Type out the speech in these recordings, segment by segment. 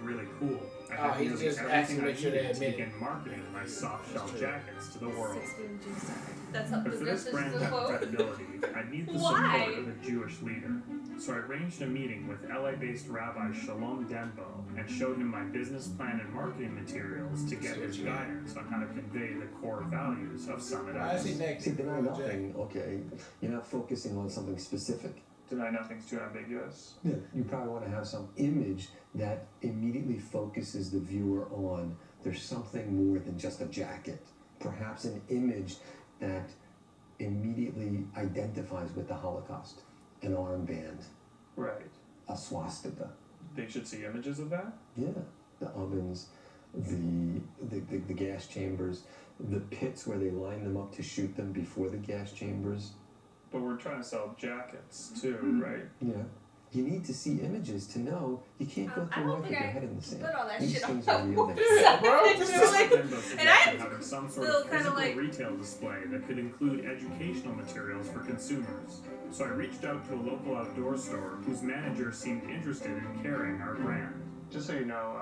really cool. I had he's nearly just everything asking I to make sure they needed to admit it. begin marketing my soft shell jackets to the world. That's how But for this brand to have credibility, I need the support of a Jewish leader. So I arranged a meeting with LA-based Rabbi Shalom Denbo and showed him my business plan and marketing materials to get his guidance on how to convey the core values of Summit I X. see next. See, deny nothing, okay. You're not focusing on something specific. Deny nothing's too ambiguous. Yeah, you probably want to have some image that immediately focuses the viewer on there's something more than just a jacket. Perhaps an image that immediately identifies with the Holocaust. An armband, Right. a swastika. They should see images of that? Yeah, the ovens, the gas chambers, the pits where they line them up to shoot them before the gas chambers. But we're trying to sell jackets too, right? Yeah. You need to see images to know you can't go I through don't life with think your I head in the sand. put all that These shit on things my are real. website. Yeah, bro. It's just like, and I having some sort still of kinda physical like- retail display that could include educational materials for consumers. So I reached out to a local outdoor store whose manager seemed interested in carrying our brand. Just so you know,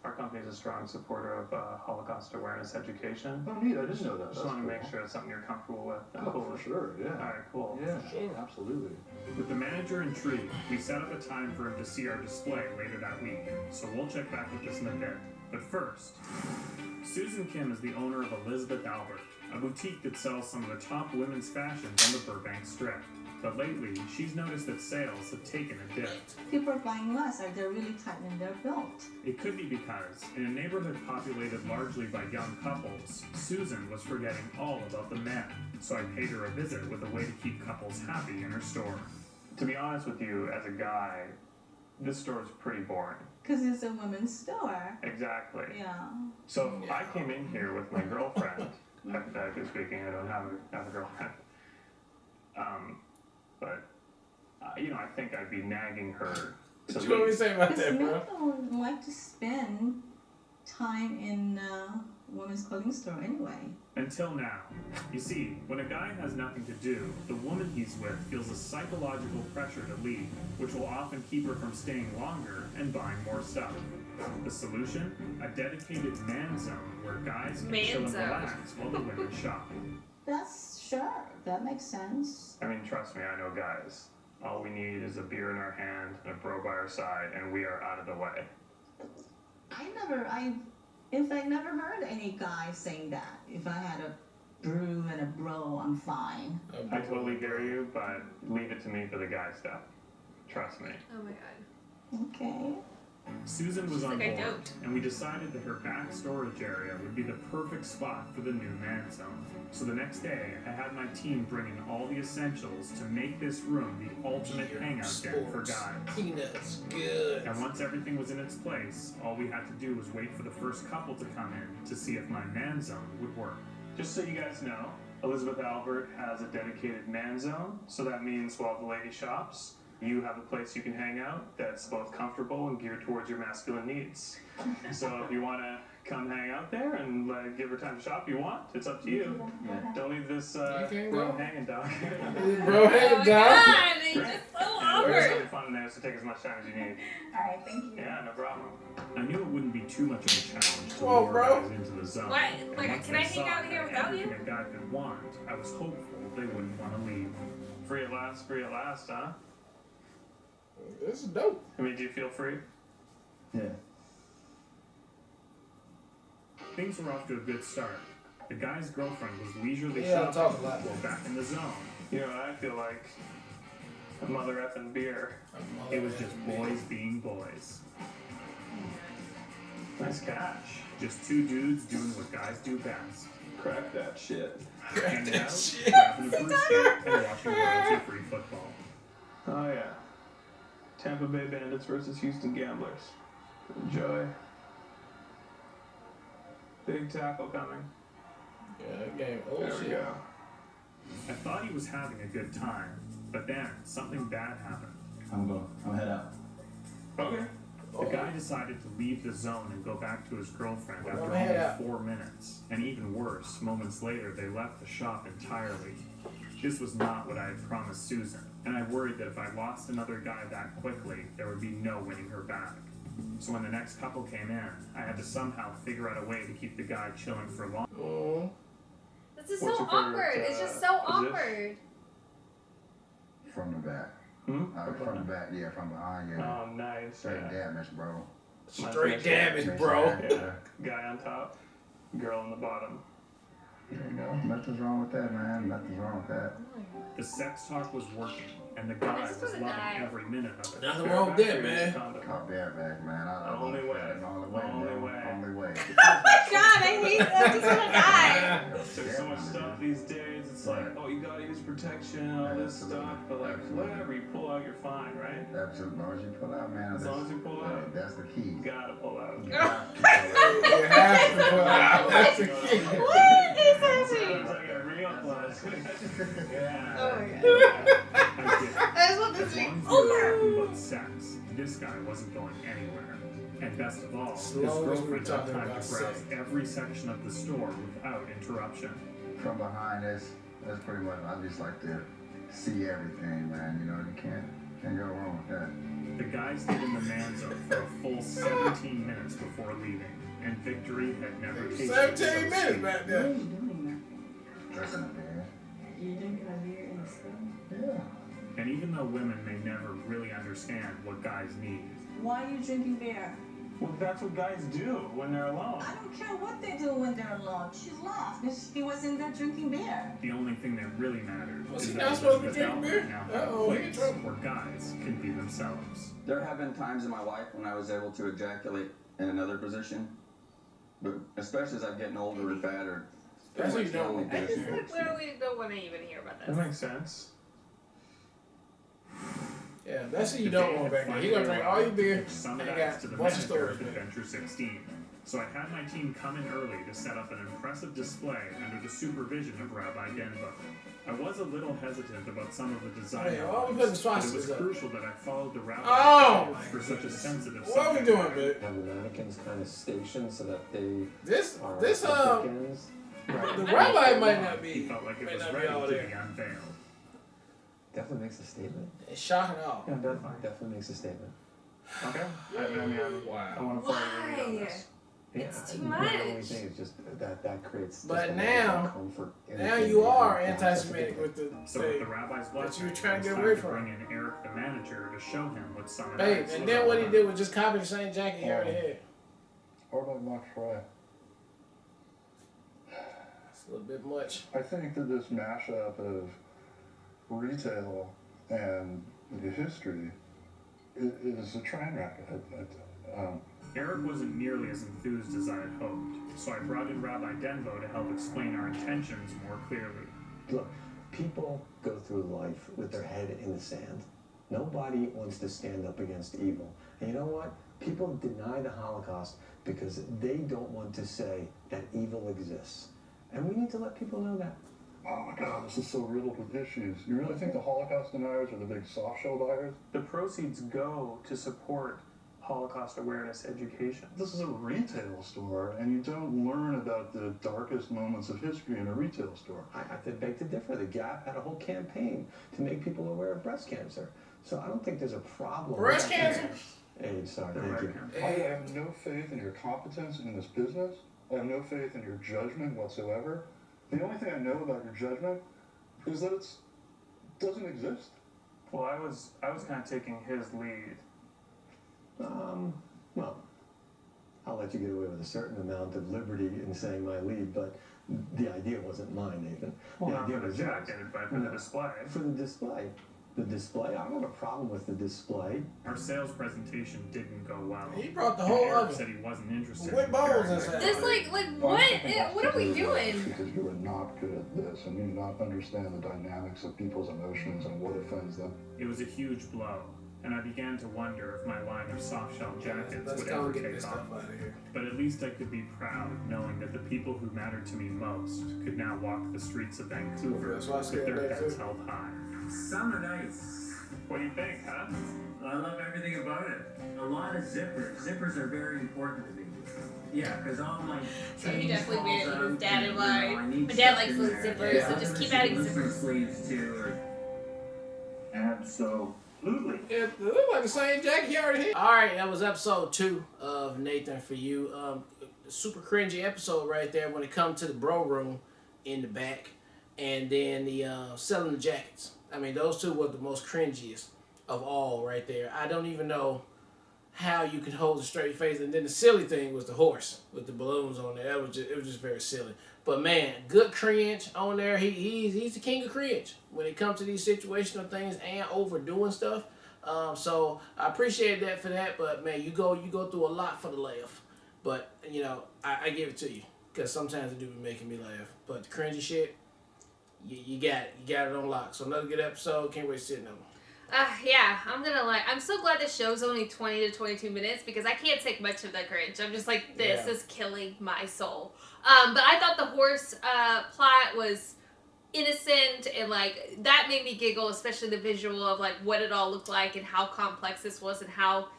our company is a strong supporter of Holocaust awareness education. Oh, neat. I didn't know that. Just want to make sure it's something you're comfortable with. Oh, for sure. Yeah. All right, cool. Yeah, absolutely. With the manager intrigued, we set up a time for him to see our display later that week, so we'll check back with this in a bit. But first, Susan Kim is the owner of Elizabeth Albert, a boutique that sells some of the top women's fashions on the Burbank Strip. But lately, she's noticed that sales have taken a dip. People are buying less, or they're really tightening their belt. It could be because, in a neighborhood populated largely by young couples, Susan was forgetting all about the men. So I paid her a visit with a way to keep couples happy in her store. To be honest with you, as a guy, this store is pretty boring. Because it's a women's store. Exactly. Yeah. So I came in here with my girlfriend. Hypothetically speaking, I don't have a girlfriend. But I think I'd be nagging her to What you want me to leave. say about Because that, men bro? don't like to spend time in a women's clothing store anyway. Until now. You see, when a guy has nothing to do, the woman he's with feels a psychological pressure to leave, which will often keep her from staying longer and buying more stuff. The solution? A dedicated man zone where guys can chill and relax while the women shop. That's sure. That makes sense. I mean, trust me, I know guys. All we need is a beer in our hand and a bro by our side, and we are out of the way. In fact, never heard any guy saying that. If I had a brew and a bro, I'm fine. I totally hear you, but leave it to me for the guy stuff. Trust me. Oh my god. Okay. Susan was on like I board, don't. and we decided that her back storage area would be the perfect spot for the new man zone. So the next day, I had my team bring in all the essentials to make this room the ultimate hangout den for guys. Peanuts, good. And once everything was in its place, all we had to do was wait for the first couple to come in to see if my man zone would work. Just so you guys know, Elizabeth Albert has a dedicated man zone, so that means while the lady shops, you have a place you can hang out that's both comfortable and geared towards your masculine needs. So if you want to come hang out there and give her time to shop, you want, it's up to you. Don't leave this bro hanging, dog. Bro, hey, Oh my dog. god, they just so There's awkward. something fun in there, so take as much time as you need. Alright, thank you. Yeah, no problem. I knew it wouldn't be too much of a challenge to Whoa, lure bro. guys into the zone. What? And Like, once can they I hang saw out here without everything you? a guy could want, I was hopeful they wouldn't want to leave. Free at last, huh? This is dope. I mean, do you feel free? Yeah. Things were off to a good start. The guy's girlfriend was leisurely Yeah, shopping talk a lot. while back in the zone. You know what I feel like? A mother effing beer. It was just boys being boys. Nice catch. Just two dudes doing what guys do best. Crack that shit. Hanging out, grabbing a brewski, and watching royalty-free football. Oh yeah. Tampa Bay Bandits versus Houston Gamblers. Enjoy. Big tackle coming. Yeah, that game. Oh, There we shit. go. I thought he was having a good time, but then something bad happened. I'm head out. Okay. The guy decided to leave the zone and go back to his girlfriend Well, after man, only yeah. 4 minutes. And even worse, moments later, they left the shop entirely. This was not what I had promised Susan, and I worried that if I lost another guy that quickly, there would be no winning her back. So when the next couple came in, I had to somehow figure out a way to keep the guy chilling for long. Oh. This is What's so your favorite, awkward. It's just so position? awkward. From the back. Hmm? From the back, yeah, from behind, yeah. Oh, nice. Straight Yeah. damage, bro. Straight damage, bro. Yeah. Guy on top, girl on the bottom. There you go. Nothing's wrong with that, man. Nothing's wrong with that. The sex talk was working, and the guy This was was a loving guy. every minute of it. Nothing wrong with that, man. Caught bareback, man. I Only way. Only way, Only bro. way. Only way. Oh my god, I hate that. I just wanna die. There's so much stuff these days. It's like, oh, you gotta use protection, all this stuff. But like, whatever you pull out, you're fine, right? Absolutely. As long as you pull out, man. As long as you pull out. That's the key. You gotta pull out. You have to pull out. You have to pull out. That's the key. What is Sometimes happening? I get real close. Yeah. Oh my god. I did. I just want this As to be long as we were over. talking about sex, this guy wasn't going anywhere. And best of all, As his long as we were girlfriend had talking time to about browse sex. every section of the store without interruption. From behind, that's pretty much, I just like to see everything, man. You know, you can't go wrong with that. The guy stayed in the man zone for a full 17 minutes before leaving, and victory had never tasted 17 so minutes sweet. back What are there. you doing That's not bad. there? You drinking a beer in the sun? Yeah. And even though women may never really understand what guys need, Why are you drinking beer? well, that's what guys do when they're alone. I don't care what they do when they're alone. She laughed. He was in there drinking beer. The only thing that really mattered Was is he that not supposed to Elizabeth drink Albert beer? now had a Uh-oh, he in place trouble. where guys can be themselves. There have been times in my life when I was able to ejaculate in another position, but especially as I'm getting older and fatter, That's what you the don't only want. I just position. like literally don't want to even hear about That this. makes sense. Yeah, that's what you The don't day want had back there. finally You gonna drink all your arrived, beer which summed and up got to the a bunch of manager stories, of man. Adventure 16. So I had my team come in early to set up an impressive display under the supervision of Rabbi Denbo. I was a little hesitant about some of the design Hey, all we elements, putting but it was sausages up. crucial that I followed the rabbi's Oh, guidance for such a sensitive What are we subject doing, matter. babe? Have the mannequins kind of stationed so that they This, are this, at the um, bookends. the rabbi might not He be, felt like it may was not be ready all to be there. unveiled. Definitely makes a statement. It's shocking all. Yeah, definitely makes a statement. Okay. I mean, I Wow. want to follow you on Why? this. It's too The only much. thing is just that creates. But just a level now- of comfort in Now the you are thing. anti-Semitic with the So with the thing. rabbi's That blessing, you were trying to it was get time away to from. bring in Eric, the manager, to show him what Summon Babe, Ice and was then all what he about. did was just copy the same jacket he already had. Or by Max Fry. It's a little bit much. I think that this mashup of retail and the history is a train wreck. Eric wasn't nearly as enthused as I had hoped, so I brought in Rabbi Denbo to help explain our intentions more clearly. Look, people go through life with their head in the sand. Nobody wants to stand up against evil. And you know what? People deny the Holocaust because they don't want to say that evil exists. And we need to let people know that. Oh my God, this is so riddled with issues. You really think the Holocaust deniers are the big soft shell buyers? The proceeds go to support Holocaust awareness education. This is a retail store, and you don't learn about the darkest moments of history in a retail store. I have to beg to differ. The Gap had a whole campaign to make people aware of breast cancer. So I don't think there's a problem. Breast with cancer? AIDS, sorry, The thank right you. hand. I have no faith in your competence in this business. I have no faith in your judgment whatsoever. The only thing I know about your judgment is that it doesn't exist. Well, I was kind of taking his lead. Well, I'll let you get away with a certain amount of liberty in saying my lead, but the idea wasn't mine, Nathan. Well, the not idea for the was yours. jacket, but for the display. For the display. The display, I don't have a problem with the display. Our sales presentation didn't go well. He brought the And whole Eric oven. said he wasn't interested. With in bowls preparing inside. it. This what are we doing? Because you are not good at this, and you do not understand the dynamics of people's emotions and what offends them. It was a huge blow, and I began to wonder if my line of soft-shell jackets Let's would go ever and get take this off. stuff out of here. But at least I could be proud knowing that the people who mattered to me most could now walk the streets of Vancouver That's why I with said their that heads too. held high. Summer nights. What do you think, huh? I love everything about it. A lot of zippers. Zippers are very important to me. Yeah, because all my So he things definitely falls made it with out, his dad in and, mind. I need My dad stuff likes in those there. zippers, Yeah. so just keep adding Loosen zippers. sleeves too. Or... Absolutely. It looked like the same jacket he already had. All right, that was episode 2 of Nathan for You. Super cringy episode right there when it comes to the bro room in the back, and then the selling the jackets. I mean, those two were the most cringiest of all right there. I don't even know how you could hold a straight face. And then the silly thing was the horse with the balloons on there. It was just very silly. But man, good cringe on there. He's the king of cringe when it comes to these situational things and overdoing stuff. So I appreciate that for that. But man, you go through a lot for the laugh. But you know, I give it to you because sometimes it do be making me laugh. But the cringy shit, you got it on lock. So another good episode. Can't wait to see it now. Yeah, I'm gonna lie. I'm so glad the show's only 20 to 22 minutes because I can't take much of the cringe. I'm just like, this is killing my soul. But I thought the horse plot was innocent and like that made me giggle, especially the visual of like what it all looked like and how complex this was and how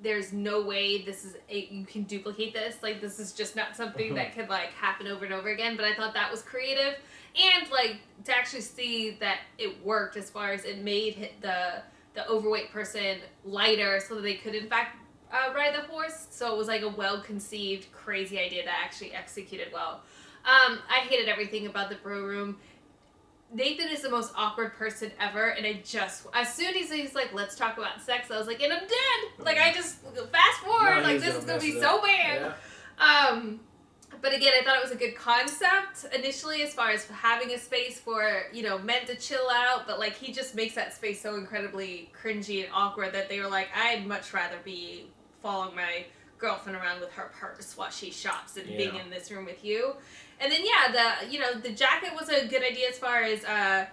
there's no way you can duplicate this. Like this is just not something that could like happen over and over again. But I thought that was creative. And like to actually see that it worked as far as it made the overweight person lighter so that they could in fact ride the horse. So it was like a well-conceived, crazy idea that actually executed well. I hated everything about the brew room. Nathan is the most awkward person ever, and as soon as he's like, let's talk about sex, I was like, and I'm dead. Like I just fast forward, like this is gonna be so bad. Yeah. But again, I thought it was a good concept initially as far as having a space for, you know, men to chill out. But, like, he just makes that space so incredibly cringy and awkward that they were like, I'd much rather be following my girlfriend around with her purse while she shops than being in this room with you. And then, the jacket was a good idea as far as,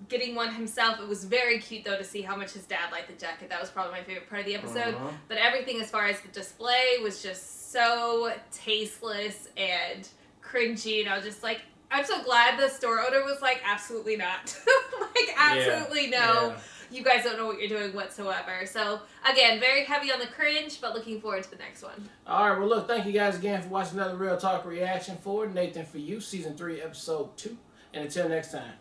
getting one himself. It was very cute, though, to see how much his dad liked the jacket. That was probably my favorite part of the episode. But everything as far as the display was just so tasteless and cringy. And I was just like, I'm so glad the store owner was like, absolutely not. Absolutely no. Yeah. You guys don't know what you're doing whatsoever. So, again, very heavy on the cringe, but looking forward to the next one. All right, well, look, thank you guys again for watching another Real Talk reaction for Nathan for You, Season 3, Episode 2. And until next time.